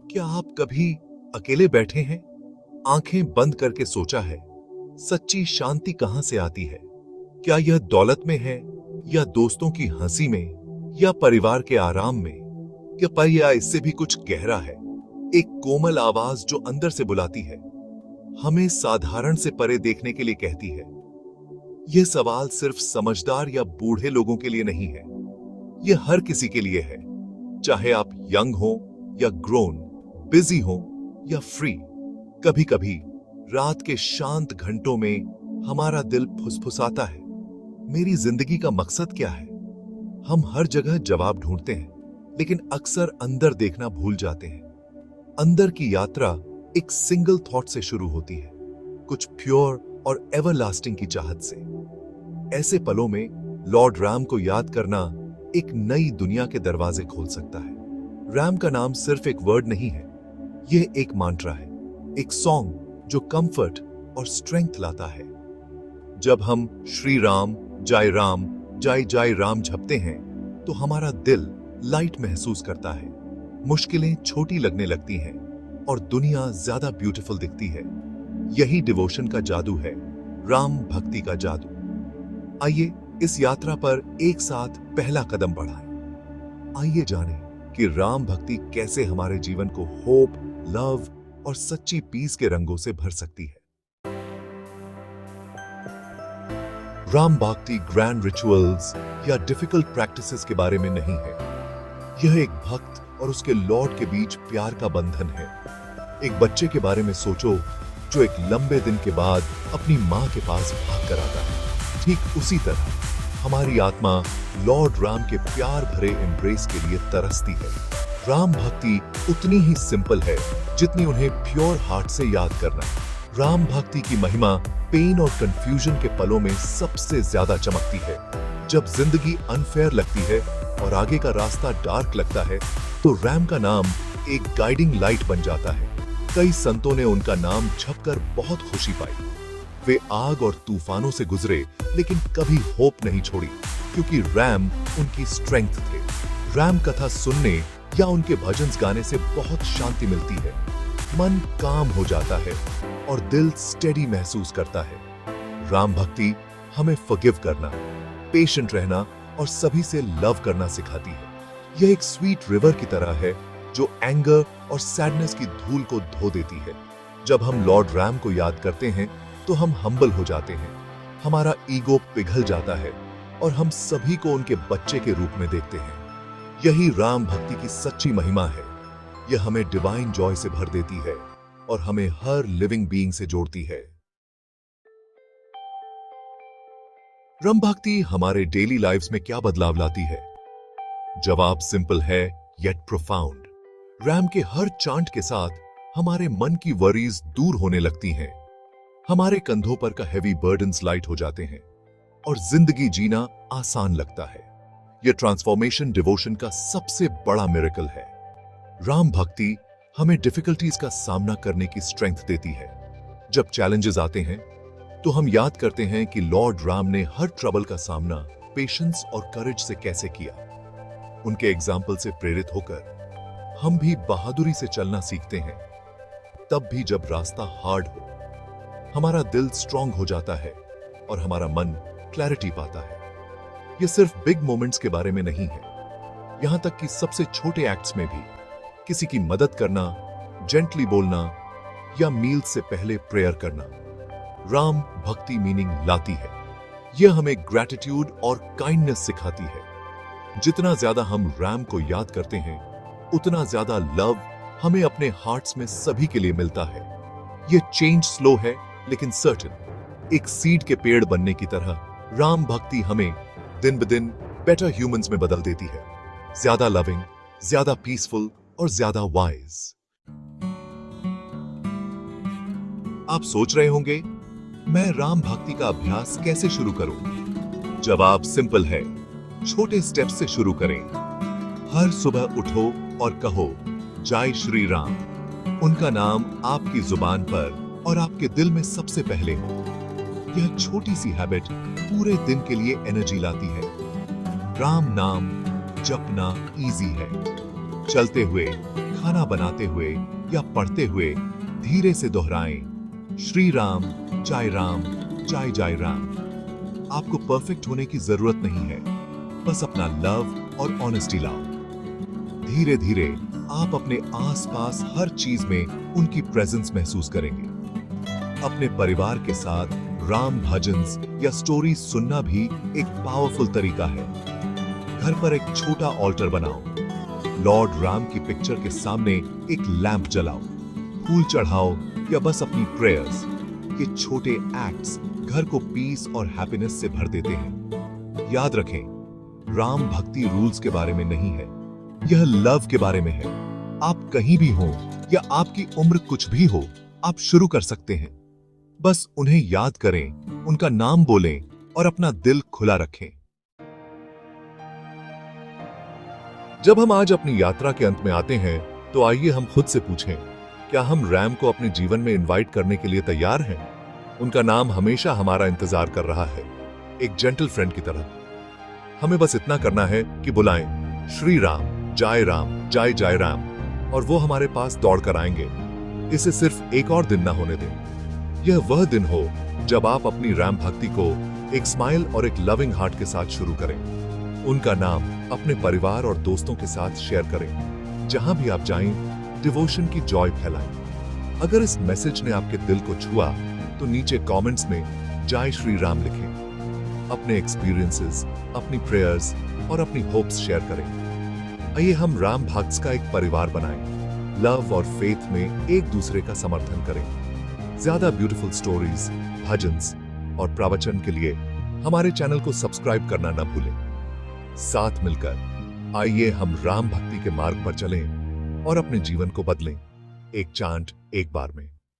क्या आप कभी अकेले बैठे हैं, आंखें बंद करके सोचा है, सच्ची शांति कहां से आती है? क्या यह दौलत में है, या दोस्तों की हंसी में, या परिवार के आराम में, या इससे भी कुछ गहरा है? एक कोमल आवाज जो अंदर से बुलाती है, हमें साधारण से परे देखने के लिए कहती है। यह सवाल सिर्फ समझदार या बूढ़े लोगों के लिए नहीं है, यह हर किसी के लिए है, चाहे आप यंग हो या ग्रोन, बिजी हो या फ्री। कभी कभी रात के शांत घंटों में हमारा दिल फुसफुसाता है, मेरी जिंदगी का मकसद क्या है? हम हर जगह जवाब ढूंढते हैं, लेकिन अक्सर अंदर देखना भूल जाते हैं। अंदर की यात्रा एक सिंगल थॉट से शुरू होती है, कुछ प्योर और एवरलास्टिंग की चाहत से। ऐसे पलों में लॉर्ड रैम को याद करना एक नई दुनिया के दरवाजे खोल सकता है। रैम का नाम सिर्फ एक वर्ड नहीं है, यह एक मंत्र है, एक सॉन्ग जो कंफर्ट और स्ट्रेंथ लाता है। जब हम श्री राम जय राम जपते हैं तो हमारा दिल लाइट महसूस करता है, मुश्किलें छोटी लगने लगती हैं और दुनिया ज्यादा ब्यूटीफुल दिखती है। यही डिवोशन का जादू है, राम भक्ति का जादू। आइए इस यात्रा पर एक साथ पहला कदम बढ़ाएं। आइए जानें कि राम भक्ति कैसे हमारे जीवन को होप, लव और सच्ची पीस के रंगों से भर सकती है। राम भक्ति ग्रैंड रिचुअल्स या डिफिकल्ट प्रैक्टिसेस के बारे में नहीं है। यह एक भक्त और उसके लॉर्ड के बीच प्यार का बंधन है। एक बच्चे के बारे में सोचो जो एक लंबे दिन के बाद अपनी मां के पास भाग कर आता है। ठीक उसी तरह हमारी आत्मा लॉर्ड राम के प्यार भरे एम्ब्रेस के लिए तरसती है। राम भक्ति उतनी ही सिंपल है जितनी उन्हें प्योर हार्ट से याद करना। राम भक्ति की महिमा पेन और कंफ्यूजन के पलों में सबसे ज्यादा चमकती है। जब जिंदगी अनफेयर लगती है और आगे का रास्ता डार्क लगता है, तो रैम का नाम एक गाइडिंग लाइट बन जाता है। कई संतों ने उनका नाम जपकर बहुत खुशी पाई। वे आग और तूफानों से गुजरे, लेकिन कभी होप नहीं छोड़ी, क्योंकि रैम उनकी स्ट्रेंथ थे। रैम कथा सुनने या उनके भजन गाने से बहुत शांति मिलती है, मन काम हो जाता है और दिल स्टेडी महसूस करता है। राम भक्ति हमें फॉरगिव करना, पेशेंट रहना और सभी से लव करना सिखाती है। यह एक स्वीट रिवर की तरह है जो एंगर और सैडनेस की धूल को धो देती है। जब हम लॉर्ड रैम को याद करते हैं तो हम हम्बल हो जाते हैं, हमारा ईगो पिघल जाता है और हम सभी को उनके बच्चे के रूप में देखते हैं। यही राम भक्ति की सच्ची महिमा है। यह हमें डिवाइन जॉय से भर देती है और हमें हर लिविंग बीइंग से जोड़ती है। राम भक्ति हमारे डेली लाइफ्स में क्या बदलाव लाती है? जवाब सिंपल है येट प्रोफाउंड। रैम के हर चांट के साथ हमारे मन की वरीज दूर होने लगती हैं, हमारे कंधों पर का हेवी बर्डन्स लाइट हो जाते हैं और जिंदगी जीना आसान लगता है। यह ट्रांसफॉर्मेशन डिवोशन का सबसे बड़ा मिरेकल है। राम भक्ति हमें डिफिकल्टीज का सामना करने की स्ट्रेंथ देती है। जब चैलेंजेस आते हैं तो हम याद करते हैं कि लॉर्ड राम ने हर ट्रबल का सामना पेशेंस और करेज से कैसे किया। उनके एग्जाम्पल से प्रेरित होकर हम भी बहादुरी से चलना सीखते हैं। तब भी जब रास्ता हार्ड हो, हमारा दिल स्ट्रांग हो जाता है और हमारा मन क्लैरिटी पाता है। यह सिर्फ बिग मोमेंट्स के बारे में नहीं है, यहां तक कि सबसे छोटे एक्ट्स में भी किसी की मदद करना, जेंटली बोलना या मील से पहले प्रेयर करना राम भक्ति मीनिंग लाती है। यह हमें ग्रैटिट्यूड और काइंडनेस सिखाती है। जितना ज्यादा हम रैम को याद करते हैं, उतना ज्यादा लव हमें अपने हार्ट्स में सभी के लिए मिलता है। यह चेंज स्लो है लेकिन सर्टेन। एक सीड के पेड़ बनने की तरह राम भक्ति हमें दिन ब दिन बेटर ह्यूमंस में बदल देती है, ज्यादा लविंग, ज्यादा पीसफुल और ज्यादा वाइज। आप सोच रहे होंगे, मैं राम भक्ति का अभ्यास कैसे शुरू करूं? जवाब सिंपल है, छोटे स्टेप्स से शुरू करें। हर सुबह उठो और कहो जय श्री राम। उनका नाम आपकी जुबान पर और आपके दिल में सबसे पहले हो। यह छोटी सी हैबिट पूरे दिन के लिए एनर्जी लाती है। राम नाम जपना इजी है, चलते हुए, खाना बनाते हुए या पढ़ते हुए धीरे से दोहराएं, श्री राम, जय राम, जय जय राम। आपको परफेक्ट होने की जरूरत नहीं है, बस अपना लव और ऑनेस्टी लाओ। धीरे धीरे आप अपने आसपास हर चीज में उनकी प्रेजेंस महसूस करेंगे। अपने परिवार के साथ राम भजन्स या स्टोरी सुनना भी एक पावरफुल तरीका है। घर पर एक छोटा ऑल्टर बनाओ, लॉर्ड राम की पिक्चर के सामने एक लैंप जलाओ, फूल चढ़ाओ या बस अपनी प्रेयर्स। ये छोटे एक्ट्स घर को पीस और हैप्पीनेस से भर देते हैं। याद रखें, राम भक्ति रूल्स के बारे में नहीं है, यह लव के बारे में है। आप कहीं भी हो या आपकी उम्र कुछ भी हो, आप शुरू कर सकते हैं। बस उन्हें याद करें, उनका नाम बोलें और अपना दिल खुला रखें। जब हम आज अपनी यात्रा के अंत में आते हैं, तो आइए हम खुद से पूछें, क्या हम रैम को अपने जीवन में इनवाइट करने के लिए तैयार हैं? उनका नाम हमेशा हमारा इंतजार कर रहा है, एक जेंटल फ्रेंड की तरह। हमें बस इतना करना है कि बुलाएं, श्री राम, जय जय राम, और वो हमारे पास दौड़ कर आएंगे। इसे सिर्फ एक और दिन ना होने दें। यह वह दिन हो जब आप अपनी राम भक्ति को एक स्माइल और एक लविंग हार्ट के साथ शुरू करें। उनका नाम अपने परिवार और दोस्तों के साथ शेयर करें। जहां भी आप जाएं, डिवोशन की जॉय फैलाएं। अगर इस मैसेज ने आपके दिल को छुआ, तो नीचे कमेंट्स में जय श्री राम लिखें। अपने एक्सपीरियंसेस, अपनी प्रेयर्स और अपनी होप्स शेयर करें। आइए हम राम भक्त्स का एक परिवार बनाएं। लव और फेथ में एक दूसरे का समर्थन करें। ज्यादा ब्यूटीफुल स्टोरीज, भजन्स और प्रवचन के लिए हमारे चैनल को सब्सक्राइब करना न भूलें। साथ मिलकर आइए हम राम भक्ति के मार्ग पर चलें और अपने जीवन को बदलें, एक चांट एक बार में।